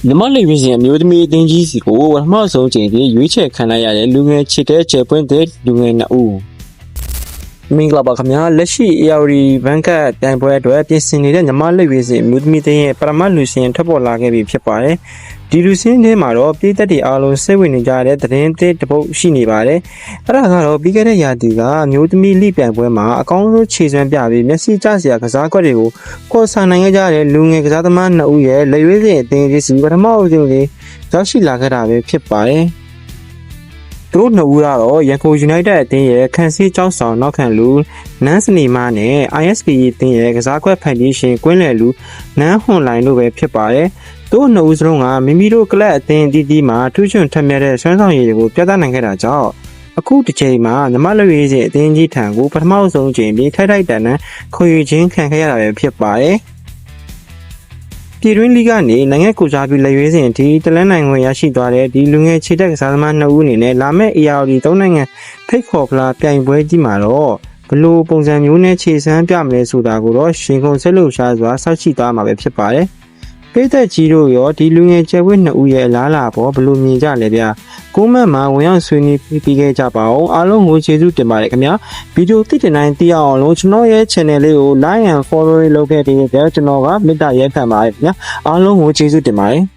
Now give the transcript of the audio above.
မြန်မာလူမျိုးစဉ်အမျိုးသမီးအသင်းကြီးစီကိုပထမဆုံးချိန်ပြီးရွေးချယ်ခံလိုက်ရတဲ့လူငယ်ချစ်တဲ့ကျယ်ပွင့်တဲ့လူငယ်နှစ်ဦးမင်္ဂလာပါခင်ဗျာလက်ရှိ ARD ဘန်ကတ်တိုင်ပွဲအတွက်ပြင်ဆင်နေတဲ့မြန်မာလူမျိုးစဉ်အမျိုးသမီးတင်းရဲ့ပရမတ်လူရှင်ထွက်ပေါ်လာခဲ့ပြီဖြစ်ပါတယ်ဒီလူစင်းထဲမှာတော့ပြည်သက်တွေအားလုံးစိတ်ဝင်နေကြတဲ့သတင်းသစ်တစ်ပုဒ်ရှိနေပါတယ်အဲ့ဒါကတော့ပြီးခဲ့တဲ့ရာသီကအမျိုးသမီးလိပြိုင်ပွဲမှာအကောင်းဆုံးခြေစွမ်းပြပြီးမျက်စိကျစရာကစားကွက်တွေကိုခေါ်ဆောင်နိုင်ခဲ့ကြတဲ့လူငယ်ကစားသမားနှစ်ဦးရဲ့လက်ရွေးစင်အသင်းကြီးစီပထမအဦးဆုံးလေးရောက်ရှိလာခဲ့တာပဲဖြစ်ပါတယ်သူတို့နှစ်ဦးကတော့ရန်ကုန် United အသင်းရဲ့ခန့်စည်းကျောင်းဆောင်နောက်ခံလူနန်းစနီမာနဲ့ ISP အသင်းရဲ့ကစားကွက်ဖန်တီးရှင်ကွင်းလယ်လူနန်းဟွန်လိုင်းတို့ပဲဖြစ်ပါတယ်။သူတို့နှစ်ဦးစလုံးကမိမိတို့ကလပ်အသင်းအသီးသီးမှာထူးချွန်ထက်မြက်တဲ့ဆွမ်းဆောင်ရည်တွေကိုပြသနိုင်ခဲ့တာကြောင့်အခုတစ်ချိန်မှာနမလွေရေးစဉ်အသင်းကြီးထံကိုပထမဆုံးချိန်ပြီးထိုက်ထိုက်တန်တန်ခွင့်ယူခြင်းခံခဲ့ရတာပဲဖြစ်ပါတယ်။ပြည်တွင်းလိကနေနိုင်ငံကိုစားပြီးလက်ရွေးစဉ်အထိတလန်းနိုင်ဝင်ရရှိသွားတဲ့ဒီလူငယ်ခြေတက်ကစားသမားနှစ်ဦးအနေနဲ့လာမယ့် ARD 3နိုင်ငံဖိတ်ခေါ်ဖလားပြိုင်ပွဲကြီးမှာတော့ဘလို့ပုံစံမျိုးနဲ့ခြေစမ်းပြမလဲဆိုတာကိုတော့ရှင်ကုန်ဆက်လို့ရှားစွာစောင့်ကြည့်သွားမှာပဲဖြစ်ပါတယ်။ပြည်သက်ကြီးတို့ရောဒီလူငယ်ကျယ်ဝတ်နှစ်ဦးရဲ့အလားအလာပေါ်ဘလို့မြင်ကြလဲဗျာ။ကိုမတ်မှာဝင်ရောက်ဆွေးနွေးပြီးခဲ့ကြပါအောင်အားလုံးကိုကျေးဇူးတင်ပါတယ်ခင်ဗျာ။ဗီဒီယိုသိတဲ့နိုင်သိအောင်လို့ကျွန်တော်ရဲ့ channel လေးကို like and follow လုပ်ခဲ့တဲ့အတွက်ကျွန်တော်ကမေတ္တာရပ်ခံပါတယ်ခင်ဗျာ။အားလုံးကိုကျေးဇူးတင်ပါတယ်။